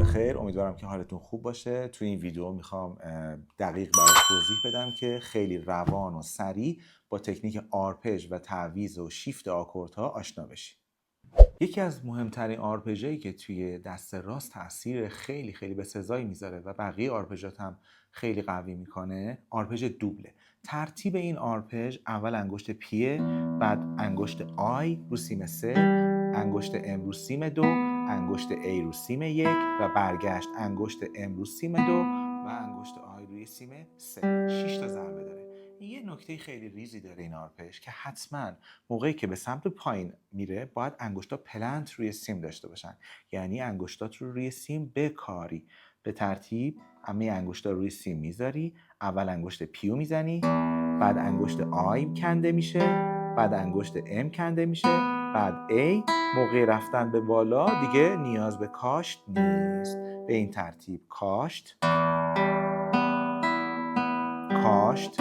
بخیر، امیدوارم که حالتون خوب باشه. توی این ویدیو میخوام دقیق برات توضیح بدم که خیلی روان و سریع با تکنیک آرپژ و تعویض و شیفت آکوردها آشنا بشی. یکی از مهمترین آرپژایی که توی دست راست تاثیر خیلی بسزایی میذاره و بقیه آرپژات هم خیلی قوی میکنه، آرپژ دوبله. ترتیب این آرپژ اول انگشت پیه، بعد انگشت آی رو سیم 3، انگشت ام رو سیم 2، انگشت ای رو سیم 1 و برگشت انگشت ام رو سیم 2 و انگشت آی روی سیم 3. 6 تا ضربه داره. یه نکته خیلی ریزی داره این آرپژ که حتما موقعی که به سمت پایین میره باید انگشتا پلنت روی سیم داشته باشن، یعنی انگشتات رو روی سیم بکاری. به ترتیب همه انگشتا روی سیم میذاری، اول انگشت پیو میزنی، بعد انگشت آی کنده میشه، بعد انگشت ام کنده میشه، بعد ای. موقع رفتن به بالا دیگه نیاز به کاشت نیست. به این ترتیب کاشت، کاشت،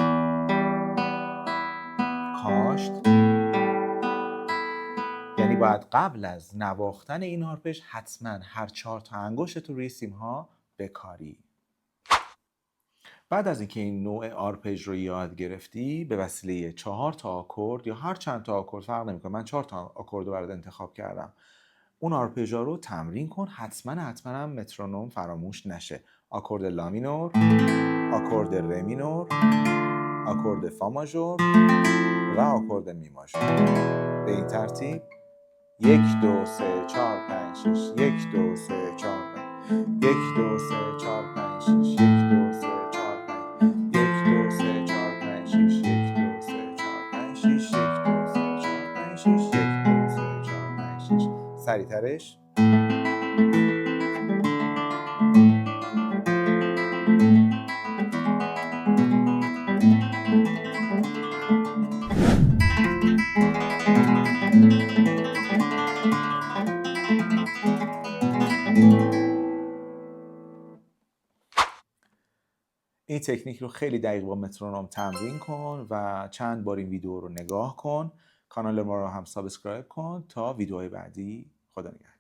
کاشت. یعنی باید قبل از نواختن این آرپژ حتما هر 4 تا انگشت روی سیم ها بکاری. بعد از اینکه این نوع آرپژ رو یاد گرفتی، به وسیله 4 تا آکورد یا هر چند تا آکورد فرق نمیکنه، من 4 تا آکورد رو برات انتخاب کردم، اون آرپژا رو تمرین کن. حتما هم مترونوم فراموش نشه. آکورد لا مینور، آکورد ر مینور، آکورد فا ماژور و آکورد می ماژور. به این ترتیب 1 2 3 4 5 6 1 2 3 4 5 1 2 3 4 5 6 1 2 3 4 5 1 2 3 4 5 6 1 2 3 4 5 6 1 2 3 4 5 6 1 2 3 4 5 6. سریع‌ترش. این تکنیک رو خیلی دقیق با مترونوم تمرین کن و چند بار این ویدیو رو نگاه کن. کانال ما رو هم سابسکرایب کن تا ویدیوهای بعدی. خدا نگهدار.